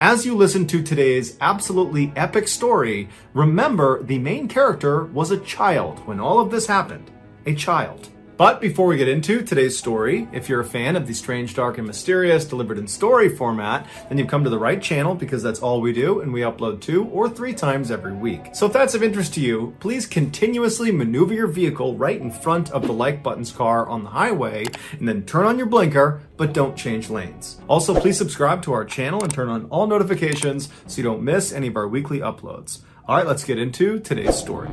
As you listen to today's absolutely epic story, remember the main character was a child when all of this happened. A child. But before we get into today's story, if you're a fan of the strange, dark, and mysterious delivered in story format, then you've come to the right channel because that's all we do, and we upload 2 or 3 times every week. So if that's of interest to you, please continuously maneuver your vehicle right in front of the like button's car on the highway, and then turn on your blinker, but don't change lanes. Also, please subscribe to our channel and turn on all notifications so you don't miss any of our weekly uploads. All right, let's get into today's story.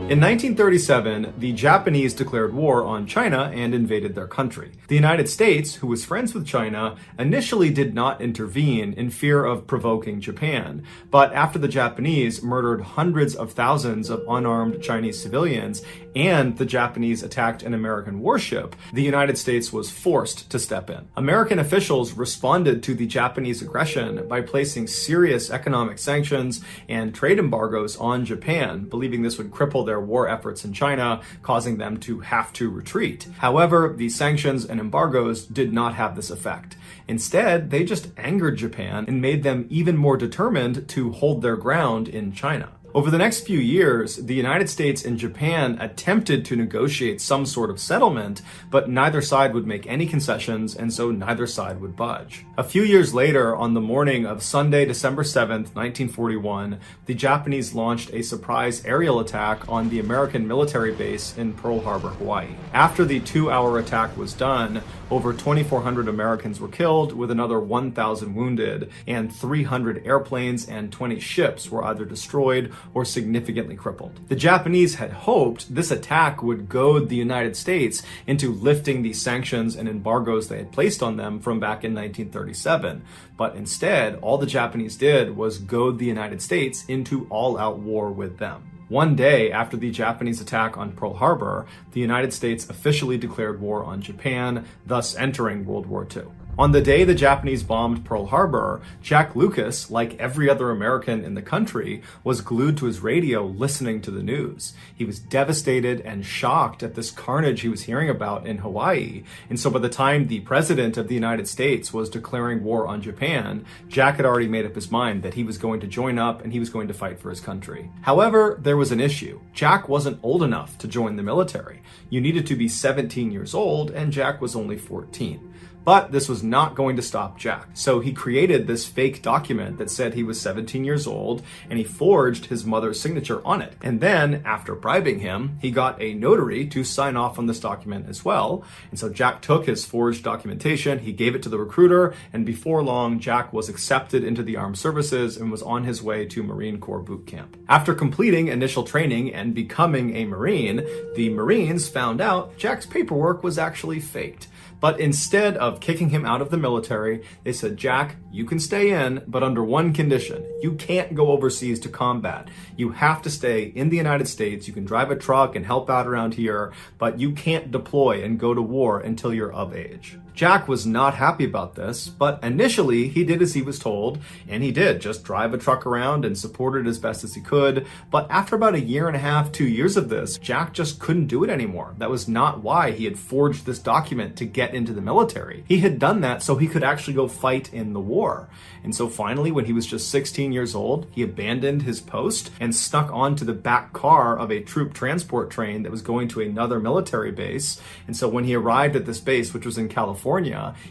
In 1937, the Japanese declared war on China and invaded their country. The United States, who was friends with China, initially did not intervene in fear of provoking Japan. But after the Japanese murdered hundreds of thousands of unarmed Chinese civilians and the Japanese attacked an American warship, the United States was forced to step in. American officials responded to the Japanese aggression by placing serious economic sanctions and trade embargoes on Japan, believing this would cripple their war efforts in China, causing them to have to retreat. However, the sanctions and embargoes did not have this effect. Instead, they just angered Japan and made them even more determined to hold their ground in China. Over the next few years, the United States and Japan attempted to negotiate some sort of settlement, but neither side would make any concessions, and so neither side would budge. A few years later, on the morning of Sunday, December 7th, 1941, the Japanese launched a surprise aerial attack on the American military base in Pearl Harbor, Hawaii. After the 2-hour attack was done, over 2,400 Americans were killed, with another 1,000 wounded, and 300 airplanes and 20 ships were either destroyed or significantly crippled. The Japanese had hoped this attack would goad the United States into lifting the sanctions and embargoes they had placed on them from back in 1937. But instead, all the Japanese did was goad the United States into all-out war with them. One day after the Japanese attack on Pearl Harbor, the United States officially declared war on Japan, thus entering World War II. On the day the Japanese bombed Pearl Harbor, Jack Lucas, like every other American in the country, was glued to his radio listening to the news. He was devastated and shocked at this carnage he was hearing about in Hawaii. And so by the time the President of the United States was declaring war on Japan, Jack had already made up his mind that he was going to join up and he was going to fight for his country. However, there was an issue. Jack wasn't old enough to join the military. You needed to be 17 years old, and Jack was only 14. But this was not going to stop Jack. So he created this fake document that said he was 17 years old, and he forged his mother's signature on it. And then, after bribing him, he got a notary to sign off on this document as well. And so Jack took his forged documentation, he gave it to the recruiter, and before long, Jack was accepted into the armed services and was on his way to Marine Corps boot camp. After completing initial training and becoming a Marine, the Marines found out Jack's paperwork was actually faked. But instead of kicking him out of the military, they said, Jack, you can stay in, but under one condition. You can't go overseas to combat. You have to stay in the United States. You can drive a truck and help out around here, but you can't deploy and go to war until you're of age. Jack was not happy about this, but initially he did as he was told, and he did just drive a truck around and support it as best as he could. But after about 1.5 years, 2 years of this, Jack just couldn't do it anymore. That was not why he had forged this document to get into the military. He had done that so he could actually go fight in the war. And so finally, when he was just 16 years old, he abandoned his post and snuck onto the back car of a troop transport train that was going to another military base. And so when he arrived at this base, which was in California,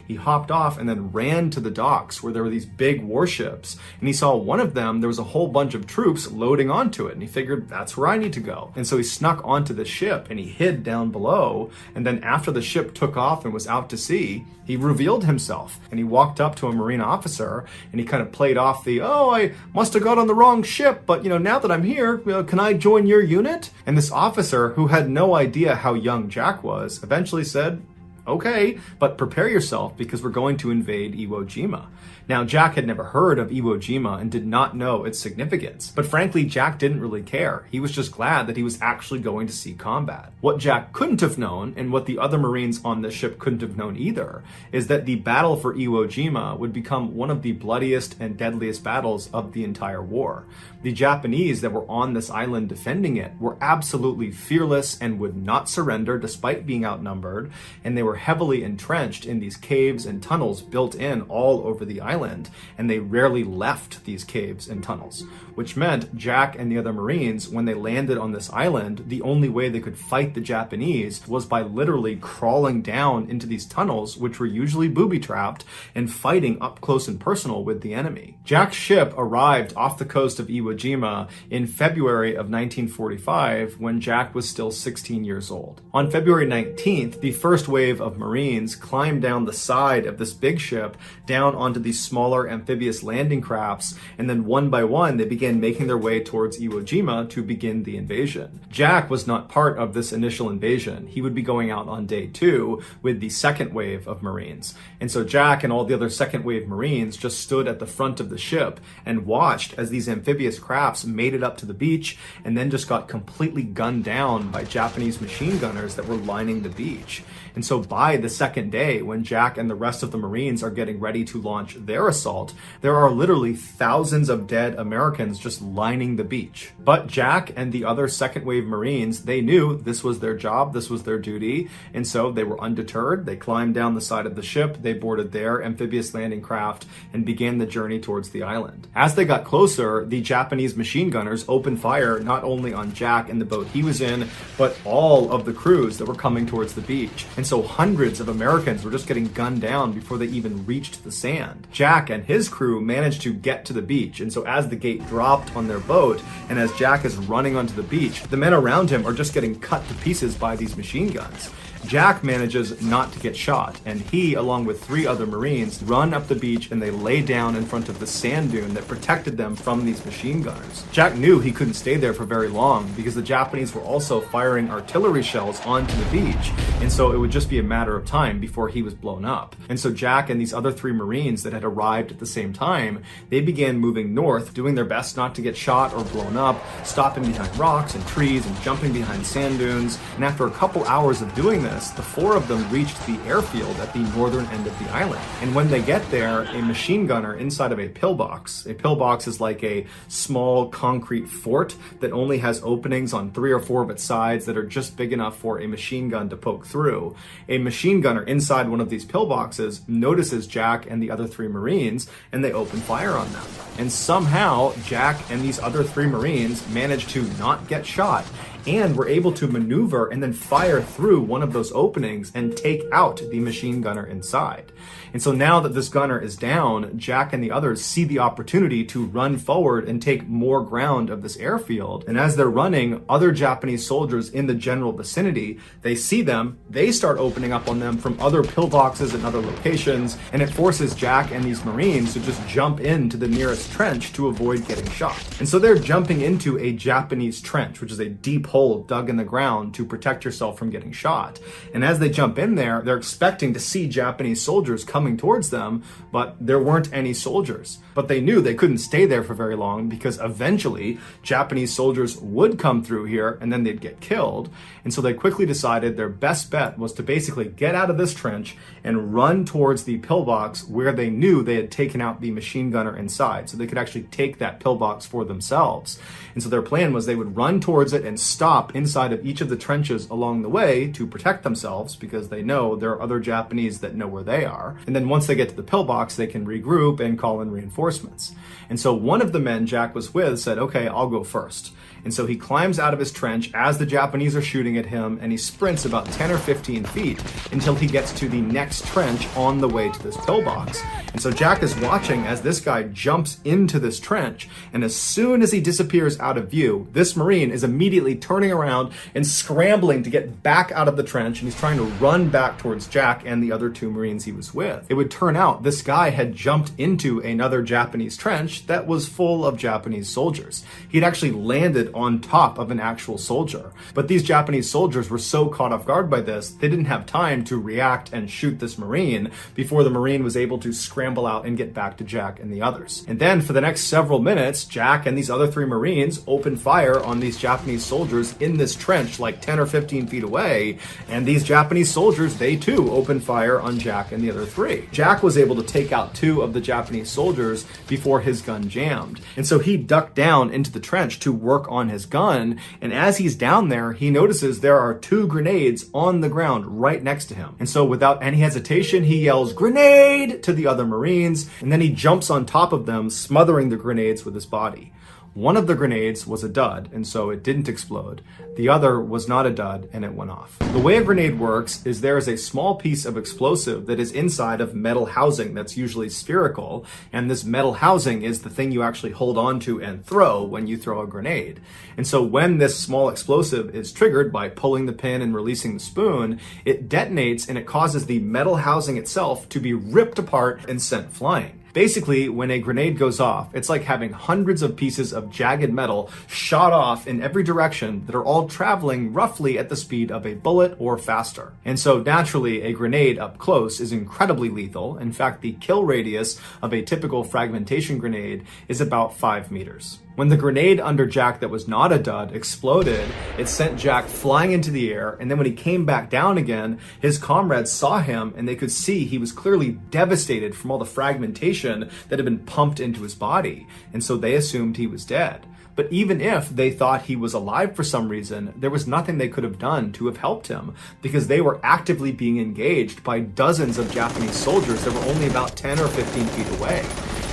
he hopped off and then ran to the docks where there were these big warships. And he saw one of them, there was a whole bunch of troops loading onto it. And he figured, that's where I need to go. And so he snuck onto the ship and he hid down below. And then after the ship took off and was out to sea, he revealed himself. And he walked up to a Marine officer and he kind of played off the, oh, I must have got on the wrong ship, but now that I'm here, can I join your unit? And this officer, who had no idea how young Jack was, eventually said, okay, but prepare yourself because we're going to invade Iwo Jima. Now, Jack had never heard of Iwo Jima and did not know its significance. But frankly, Jack didn't really care. He was just glad that he was actually going to see combat. What Jack couldn't have known, and what the other Marines on the ship couldn't have known either, is that the battle for Iwo Jima would become one of the bloodiest and deadliest battles of the entire war. The Japanese that were on this island defending it were absolutely fearless and would not surrender despite being outnumbered, and they were heavily entrenched in these caves and tunnels built in all over the island, and they rarely left these caves and tunnels, which meant Jack and the other Marines, when they landed on this island, the only way they could fight the Japanese was by literally crawling down into these tunnels, which were usually booby-trapped, and fighting up close and personal with the enemy. Jack's ship arrived off the coast of Iwo Jima in February of 1945 when Jack was still 16 years old. On February 19th, the first wave of Marines climbed down the side of this big ship down onto these smaller amphibious landing crafts, and then one by one they began making their way towards Iwo Jima to begin the invasion. Jack was not part of this initial invasion. He would be going out on day 2 with the second wave of Marines. And so Jack and all the other second wave Marines just stood at the front of the ship and watched as these amphibious crafts made it up to the beach and then just got completely gunned down by Japanese machine gunners that were lining the beach. And so by the second day, when Jack and the rest of the Marines are getting ready to launch their assault, there are literally thousands of dead Americans just lining the beach. But Jack and the other second wave Marines, they knew this was their job, this was their duty, and so they were undeterred. They climbed down the side of the ship, they boarded their amphibious landing craft, and began the journey towards the island. As they got closer, the Japanese machine gunners opened fire not only on Jack and the boat he was in, but all of the crews that were coming towards the beach. And so hundreds of Americans were just getting gunned down before they even reached the sand. Jack and his crew managed to get to the beach, and so as the gate dropped on their boat, and as Jack is running onto the beach, the men around him are just getting cut to pieces by these machine guns. Jack manages not to get shot, and he, along with 3 other Marines, run up the beach and they lay down in front of the sand dune that protected them from these machine gunners. Jack knew he couldn't stay there for very long because the Japanese were also firing artillery shells onto the beach, and so it would just be a matter of time before he was blown up. And so Jack and these other 3 Marines that had arrived at the same time, they began moving north, doing their best not to get shot or blown up, stopping behind rocks and trees and jumping behind sand dunes. And after a couple hours of doing this, the 4 of them reached the airfield at the northern end of the island. And when they get there, a machine gunner inside of a pillbox. A pillbox is like a small concrete fort that only has openings on 3 or 4 of its sides that are just big enough for a machine gun to poke through. A machine gunner inside one of these pillboxes notices Jack and the other 3 Marines, and they open fire on them. And somehow, Jack and these other 3 Marines managed to not get shot, and were able to maneuver and then fire through one of those openings and take out the machine gunner inside. And so now that this gunner is down, Jack and the others see the opportunity to run forward and take more ground of this airfield. And as they're running, other Japanese soldiers in the general vicinity, they see them, they start opening up on them from other pillboxes and other locations, and it forces Jack and these Marines to just jump into the nearest trench to avoid getting shot. And so they're jumping into a Japanese trench, which is a deep hole dug in the ground to protect yourself from getting shot. And as they jump in there, they're expecting to see Japanese soldiers coming towards them, but there weren't any soldiers. But they knew they couldn't stay there for very long because eventually Japanese soldiers would come through here and then they'd get killed. And so they quickly decided their best bet was to basically get out of this trench and run towards the pillbox where they knew they had taken out the machine gunner inside, so they could actually take that pillbox for themselves. And so their plan was they would run towards it and stop inside of each of the trenches along the way to protect themselves because they know there are other Japanese that know where they are. And then once they get to the pillbox, they can regroup and call in reinforcements. And so one of the men Jack was with said, okay, I'll go first. And so he climbs out of his trench as the Japanese are shooting at him, and he sprints about 10 or 15 feet until he gets to the next trench on the way to this pillbox. And so Jack is watching as this guy jumps into this trench, and as soon as he disappears out of view, this Marine is immediately turning around and scrambling to get back out of the trench, and he's trying to run back towards Jack and the other 2 Marines he was with. It would turn out this guy had jumped into another Japanese trench that was full of Japanese soldiers. He'd actually landed on top of an actual soldier. But these Japanese soldiers were so caught off guard by this, they didn't have time to react and shoot this Marine before the Marine was able to scramble out and get back to Jack and the others. And then for the next several minutes, Jack and these other 3 Marines opened fire on these Japanese soldiers in this trench like 10 or 15 feet away. And these Japanese soldiers, they too opened fire on Jack and the other 3. Jack was able to take out 2 of the Japanese soldiers before his gun jammed. And so he ducked down into the trench to work on his gun. And as he's down there, he notices there are 2 grenades on the ground right next to him. And so without any hesitation, he yells, "Grenade!" to the other Marines, and then he jumps on top of them, smothering the grenades with his body. One of the grenades was a dud, and so it didn't explode. The other was not a dud, and it went off. The way a grenade works is there is a small piece of explosive that is inside of metal housing that's usually spherical, and this metal housing is the thing you actually hold on to and throw when you throw a grenade. And so when this small explosive is triggered by pulling the pin and releasing the spoon, it detonates and it causes the metal housing itself to be ripped apart and sent flying. Basically, when a grenade goes off, it's like having hundreds of pieces of jagged metal shot off in every direction that are all traveling roughly at the speed of a bullet or faster. And so naturally, a grenade up close is incredibly lethal. In fact, the kill radius of a typical fragmentation grenade is about 5 meters. When the grenade under Jack that was not a dud exploded, it sent Jack flying into the air, and then when he came back down again, his comrades saw him and they could see he was clearly devastated from all the fragmentation that had been pumped into his body, and so they assumed he was dead. But even if they thought he was alive for some reason, there was nothing they could have done to have helped him, because they were actively being engaged by dozens of Japanese soldiers that were only about 10 or 15 feet away.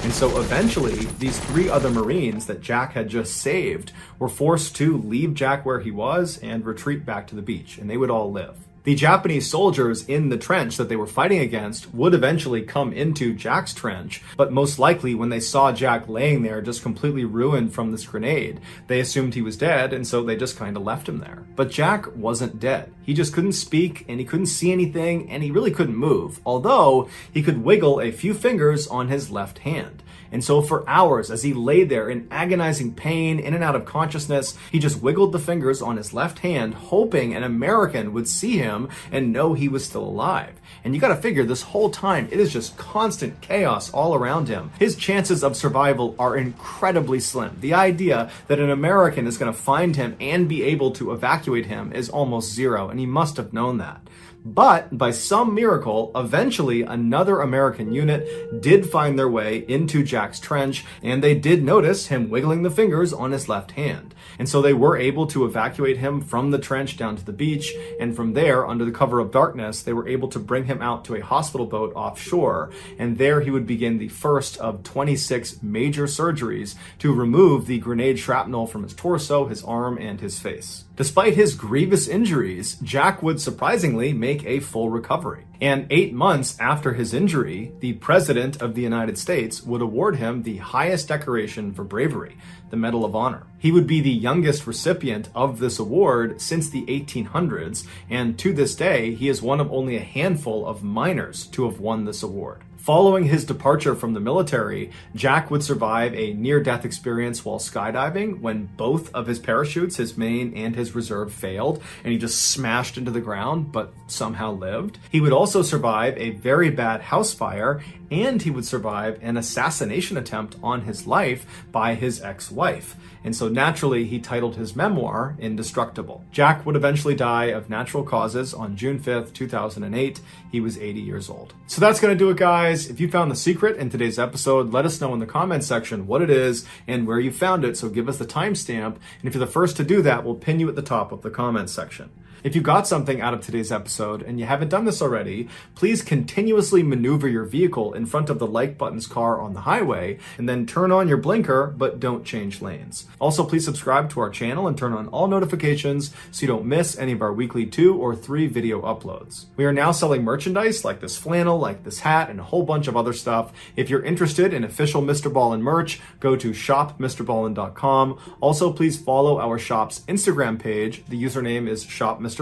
And so eventually, these 3 other Marines that Jack had just saved were forced to leave Jack where he was and retreat back to the beach, and they would all live. The Japanese soldiers in the trench that they were fighting against would eventually come into Jack's trench, but most likely when they saw Jack laying there just completely ruined from this grenade, they assumed he was dead, and so they just kind of left him there. But Jack wasn't dead. He just couldn't speak, and he couldn't see anything, and he really couldn't move, although he could wiggle a few fingers on his left hand. And so for hours, as he lay there in agonizing pain, in and out of consciousness, he just wiggled the fingers on his left hand, hoping an American would see him and know he was still alive. And you gotta figure, this whole time, it is just constant chaos all around him. His chances of survival are incredibly slim. The idea that an American is gonna find him and be able to evacuate him is almost zero, and he must have known that. But by some miracle, eventually another American unit did find their way into Jack's trench, and they did notice him wiggling the fingers on his left hand. And so they were able to evacuate him from the trench down to the beach, and from there, under the cover of darkness, they were able to bring him out to a hospital boat offshore, and there he would begin the first of 26 major surgeries to remove the grenade shrapnel from his torso, his arm, and his face. Despite his grievous injuries, Jack would surprisingly make a full recovery. And 8 months after his injury, the President of the United States would award him the highest decoration for bravery, the Medal of Honor. He would be the youngest recipient of this award since the 1800s, and to this day, he is one of only a handful of miners to have won this award. Following his departure from the military, Jack would survive a near-death experience while skydiving when both of his parachutes, his main and his reserve, failed, and he just smashed into the ground, but somehow lived. He would also survive a very bad house fire, and he would survive an assassination attempt on his life by his ex-wife. And so naturally, he titled his memoir Indestructible. Jack would eventually die of natural causes on June 5th, 2008. He was 80 years old. So that's going to do it, guys. If you found the secret in today's episode, let us know in the comments section what it is and where you found it. So give us the timestamp. And if you're the first to do that, we'll pin you at the top of the comments section. If you got something out of today's episode and you haven't done this already, please continuously maneuver your vehicle in front of the like button's car on the highway and then turn on your blinker, but don't change lanes. Also, please subscribe to our channel and turn on all notifications so you don't miss any of our weekly 2 or 3 video uploads. We are now selling merchandise like this flannel, like this hat, and a whole bunch of other stuff. If you're interested in official Mr. Ballin merch, go to shopmrballin.com. Also, please follow our shop's Instagram page. The username is shopmrballin.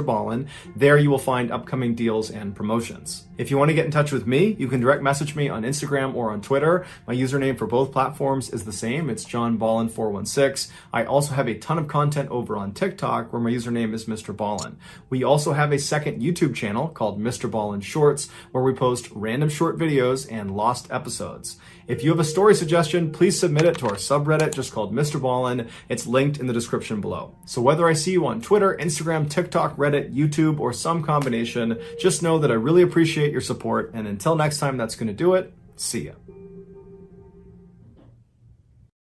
There you will find upcoming deals and promotions. If you want to get in touch with me, you can direct message me on Instagram or on Twitter. My username for both platforms is the same. It's johnballin416. I also have a ton of content over on TikTok where my username is Mr. Ballin. We also have a second YouTube channel called Mr. Ballin Shorts where we post random short videos and lost episodes. If you have a story suggestion, please submit it to our subreddit just called Mr. Ballin. It's linked in the description below. So whether I see you on Twitter, Instagram, TikTok, Reddit, YouTube, or some combination, just know that I really appreciate your support. And until next time, that's going to do it. See ya.